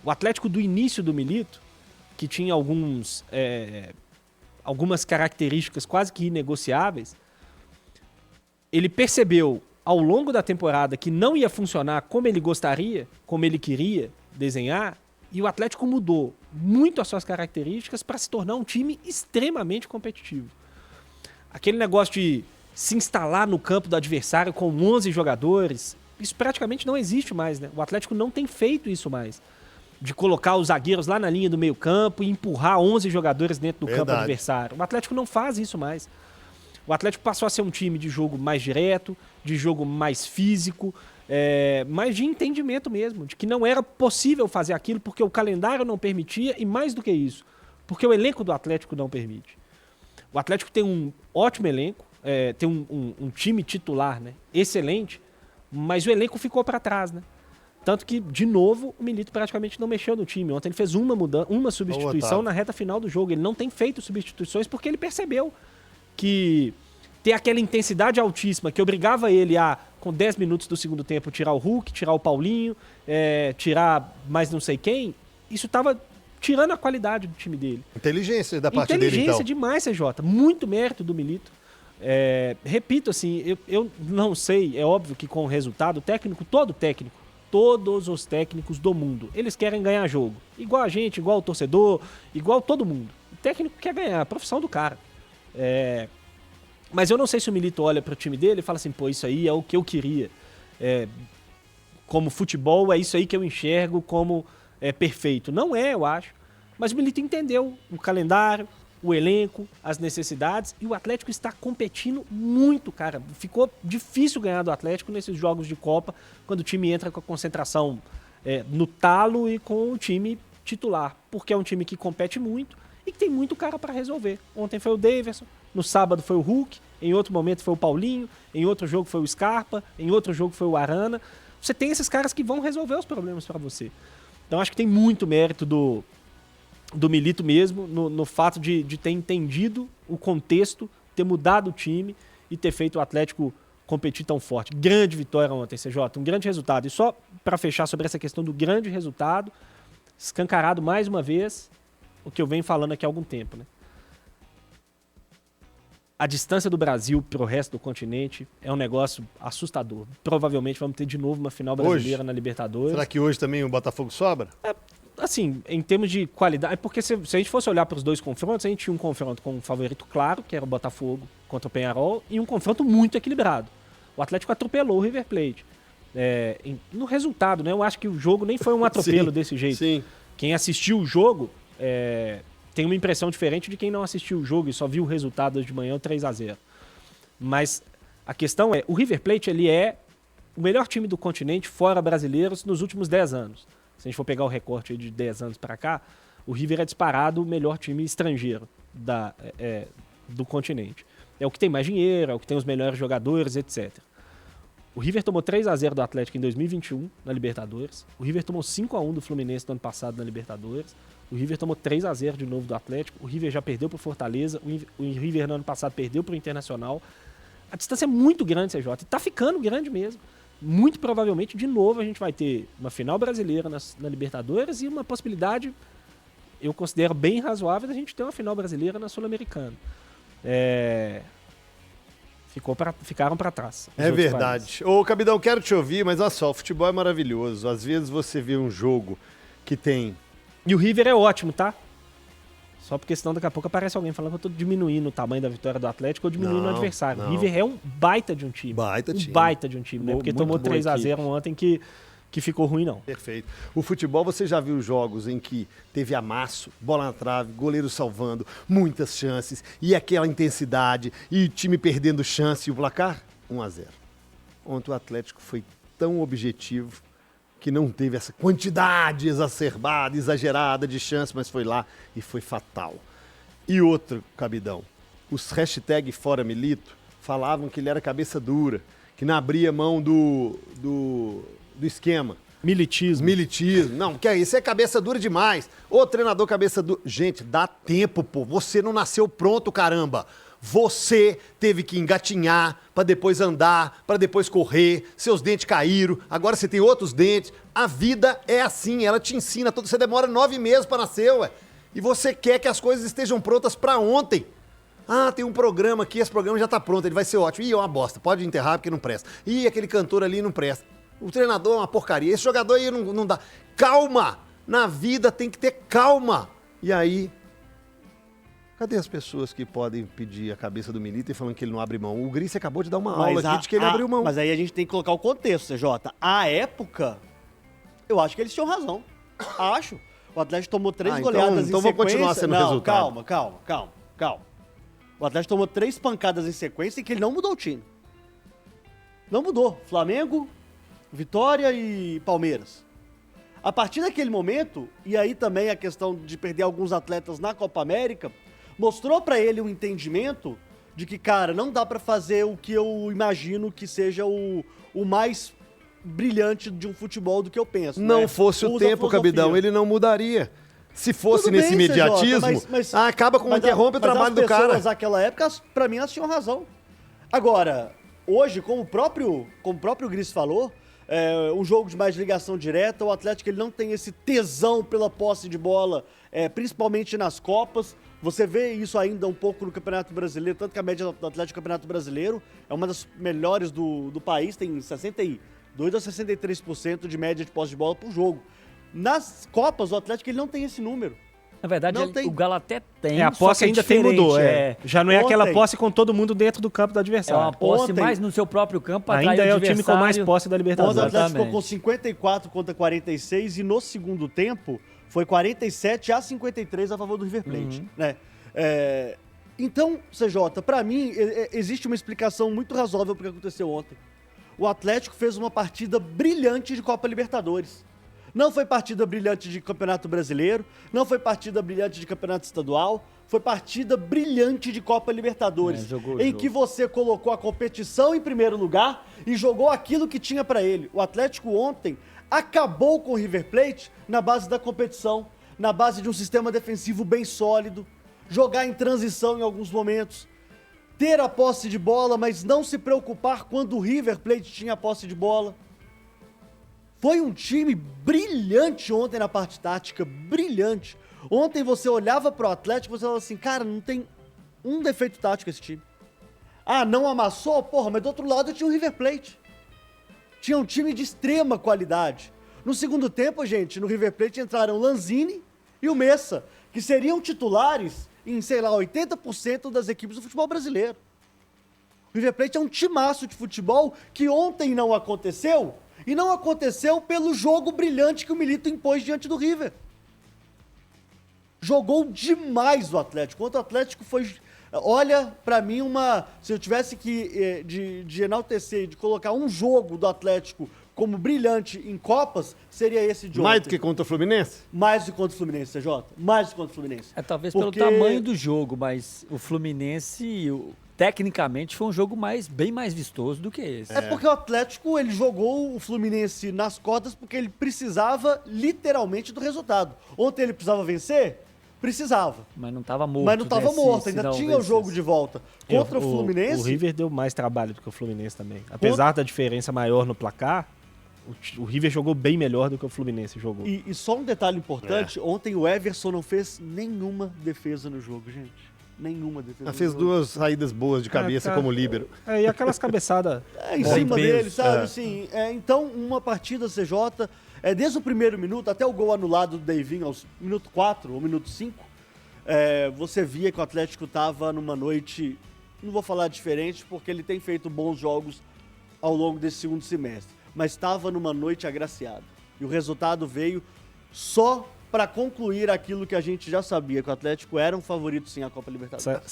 O Atlético do início do Milito, que tinha algumas características quase que inegociáveis, ele percebeu ao longo da temporada que não ia funcionar como ele gostaria, como ele queria desenhar, e o Atlético mudou muito as suas características para se tornar um time extremamente competitivo. Aquele negócio de se instalar no campo do adversário com 11 jogadores, isso praticamente não existe mais, né? O Atlético não tem feito isso mais. De colocar os zagueiros lá na linha do meio campo e empurrar 11 jogadores dentro do campo adversário. O Atlético não faz isso mais. O Atlético passou a ser um time de jogo mais direto, de jogo mais físico, mas de entendimento mesmo, de que não era possível fazer aquilo porque o calendário não permitia e mais do que isso, porque o elenco do Atlético não permite. O Atlético tem um ótimo elenco, tem um time titular, né, excelente, mas o elenco ficou para trás, né? Tanto que, de novo, o Milito praticamente não mexeu no time. Ontem ele fez uma substituição na reta final do jogo. Ele não tem feito substituições porque ele percebeu que ter aquela intensidade altíssima que obrigava ele a, com 10 minutos do segundo tempo, tirar o Hulk, tirar o Paulinho, tirar mais não sei quem, isso estava tirando a qualidade do time dele. Inteligência da parte dele, então. Inteligência demais, CJ. Muito mérito do Milito. Repito, assim, eu não sei, é óbvio que com o resultado, todos os técnicos do mundo, eles querem ganhar jogo. Igual a gente, igual o torcedor, igual todo mundo. O técnico quer ganhar, a profissão do cara. Mas eu não sei se o Milito olha para o time dele e fala assim, pô, isso aí é o que eu queria. Como futebol, é isso aí que eu enxergo como perfeito. Não é, eu acho. Mas o Milito entendeu o calendário, o elenco, as necessidades, e o Atlético está competindo muito, cara. Ficou difícil ganhar do Atlético nesses jogos de Copa, quando o time entra com a concentração no talo e com o time titular, porque é um time que compete muito e que tem muito cara para resolver. Ontem foi o Daverson, no sábado foi o Hulk, em outro momento foi o Paulinho, em outro jogo foi o Scarpa, em outro jogo foi o Arana. Você tem esses caras que vão resolver os problemas para você. Então acho que tem muito mérito do Milito mesmo, no fato de ter entendido o contexto, ter mudado o time e ter feito o Atlético competir tão forte. Grande vitória ontem, CJ, um grande resultado. E só para fechar sobre essa questão do grande resultado, escancarado mais uma vez o que eu venho falando aqui há algum tempo, né? A distância do Brasil para o resto do continente é um negócio assustador. Provavelmente vamos ter de novo uma final brasileira na Libertadores. Será que hoje também o Botafogo sobra? Assim, em termos de qualidade, porque se a gente fosse olhar para os dois confrontos, a gente tinha um confronto com um favorito claro, que era o Botafogo contra o Peñarol, e um confronto muito equilibrado. O Atlético atropelou o River Plate. No resultado, né? Eu acho que o jogo nem foi um atropelo desse jeito. Sim. Quem assistiu o jogo tem uma impressão diferente de quem não assistiu o jogo e só viu o resultado hoje de manhã, o 3-0. Mas a questão o River Plate ele é o melhor time do continente, fora brasileiros, nos últimos 10 anos. Se a gente for pegar o recorte aí de 10 anos para cá, o River é disparado o melhor time estrangeiro do continente. É o que tem mais dinheiro, é o que tem os melhores jogadores, etc. O River tomou 3-0 do Atlético em 2021 na Libertadores. O River tomou 5-1 do Fluminense no ano passado na Libertadores. O River tomou 3-0 de novo do Atlético. O River já perdeu para o Fortaleza. O River no ano passado perdeu para o Internacional. A distância é muito grande, CJ. E tá ficando grande mesmo. Muito provavelmente, de novo, a gente vai ter uma final brasileira na Libertadores e uma possibilidade, eu considero bem razoável, da gente ter uma final brasileira na Sul-Americana. Ficaram para trás. É verdade. Ô, Cabidão, quero te ouvir, mas olha só, o futebol é maravilhoso. Às vezes você vê um jogo que tem... E o River é ótimo, tá? Só porque senão daqui a pouco aparece alguém falando que eu tô diminuindo o tamanho da vitória do Atlético ou diminuindo o adversário. Não. O River é um baita de um time. Baita de um time, né? Porque tomou 3-0 ontem que ficou ruim, não. Perfeito. O futebol, você já viu jogos em que teve amasso, bola na trave, goleiro salvando, muitas chances, e aquela intensidade, e o time perdendo chance, e o placar? 1-0. Ontem o Atlético foi tão objetivo que não teve essa quantidade exacerbada, exagerada de chance, mas foi lá e foi fatal. E outro, Cabidão, os hashtag Fora Milito falavam que ele era cabeça dura, que não abria mão do esquema. Militismo. Não, que é isso? É cabeça dura demais. Ô, treinador cabeça dura. Gente, dá tempo, pô. Você não nasceu pronto, caramba. Você teve que engatinhar para depois andar, para depois correr, seus dentes caíram, agora você tem outros dentes. A vida é assim, ela te ensina, você demora 9 meses para nascer, ué. E você quer que as coisas estejam prontas para ontem. Ah, tem um programa aqui, esse programa já tá pronto, ele vai ser ótimo. Ih, é uma bosta, pode enterrar porque não presta. Ih, aquele cantor ali não presta. O treinador é uma porcaria, esse jogador aí não dá. Calma! Na vida tem que ter calma. E aí, cadê as pessoas que podem pedir a cabeça do Milito e falando que ele não abre mão? O Gris acabou de dar uma aula aqui de que ele abriu mão. Mas aí a gente tem que colocar o contexto, CJ. À época, eu acho que eles tinham razão. Acho. O Atlético tomou 3 goleadas em sequência. Então vamos continuar sendo resultado. Calma. O Atlético tomou 3 pancadas em sequência e que ele não mudou o time. Não mudou. Flamengo, Vitória e Palmeiras. A partir daquele momento, e aí também a questão de perder alguns atletas na Copa América, mostrou pra ele um entendimento de que, cara, não dá pra fazer o que eu imagino que seja o mais brilhante de um futebol do que eu penso. Não né? fosse o tempo, Cabidão, ele não mudaria. Se fosse Tudo nesse bem, imediatismo, mas acaba com interrompe o trabalho do cara. Mas naquela época, pra mim, elas tinham razão. Agora, hoje, como o próprio Gris falou, um jogo de mais ligação direta, o Atlético ele não tem esse tesão pela posse de bola, principalmente nas Copas. Você vê isso ainda um pouco no Campeonato Brasileiro, tanto que a média do Atlético no Campeonato Brasileiro é uma das melhores do país, tem 62% a 63% de média de posse de bola por jogo. Nas Copas, o Atlético ele não tem esse número. Na verdade, o Galo até tem. A posse ainda mudou. Já não é aquela posse com todo mundo dentro do campo do adversário. É uma posse mais no seu próprio campo. Ainda é o time com mais posse da Libertadores. O Atlético ficou com 54 contra 46 e no segundo tempo foi 47 a 53 a favor do River Plate. Né? Então, CJ, pra mim, existe uma explicação muito razoável pro que aconteceu ontem. O Atlético fez uma partida brilhante de Copa Libertadores. Não foi partida brilhante de Campeonato Brasileiro, não foi partida brilhante de Campeonato Estadual, foi partida brilhante de Copa Libertadores, em que você colocou a competição em primeiro lugar e jogou aquilo que tinha pra ele. O Atlético ontem acabou com o River Plate na base da competição, na base de um sistema defensivo bem sólido, jogar em transição em alguns momentos, ter a posse de bola, mas não se preocupar quando o River Plate tinha a posse de bola. Foi um time brilhante ontem na parte tática, brilhante. Ontem você olhava pro Atlético e você falava assim, cara, não tem um defeito tático esse time. Ah, não amassou? Porra, mas do outro lado tinha o River Plate. Tinha um time de extrema qualidade. No segundo tempo, gente, no River Plate entraram o Lanzini e o Messa, que seriam titulares em, 80% das equipes do futebol brasileiro. O River Plate é um timaço de futebol que ontem não aconteceu. E não aconteceu pelo jogo brilhante que o Milito impôs diante do River. Jogou demais o Atlético. Contra o Atlético foi... Olha, pra mim, se eu tivesse que de enaltecer, de colocar um jogo do Atlético como brilhante em Copas, seria esse de ontem. Mais do que contra o Fluminense? Mais do que contra o Fluminense, CJ. Mais do que contra o Fluminense. Talvez pelo tamanho do jogo, mas o Fluminense... Tecnicamente foi um jogo bem mais vistoso do que esse. Porque o Atlético ele jogou o Fluminense nas cordas porque ele precisava literalmente do resultado. Ontem ele precisava vencer? Precisava. Mas não estava morto. Mas não estava morto, ainda tinha o jogo de volta. Contra o Fluminense... O River deu mais trabalho do que o Fluminense também. Apesar da diferença maior no placar, o River jogou bem melhor do que o Fluminense jogou. E só um detalhe importante, ontem o Everson não fez nenhuma defesa no jogo, gente. Nenhuma defesa. Fez 2 saídas boas de cabeça como líbero. E aquelas cabeçadas em cima dele, sabe? Assim, então, uma partida CJ, desde o primeiro minuto, até o gol anulado do Davinho, aos minuto 4 ou minuto 5, você via que o Atlético estava numa noite, não vou falar diferente, porque ele tem feito bons jogos ao longo desse segundo semestre, mas estava numa noite agraciada. E o resultado veio só para concluir aquilo que a gente já sabia, que o Atlético era um favorito sim à Copa Libertadores.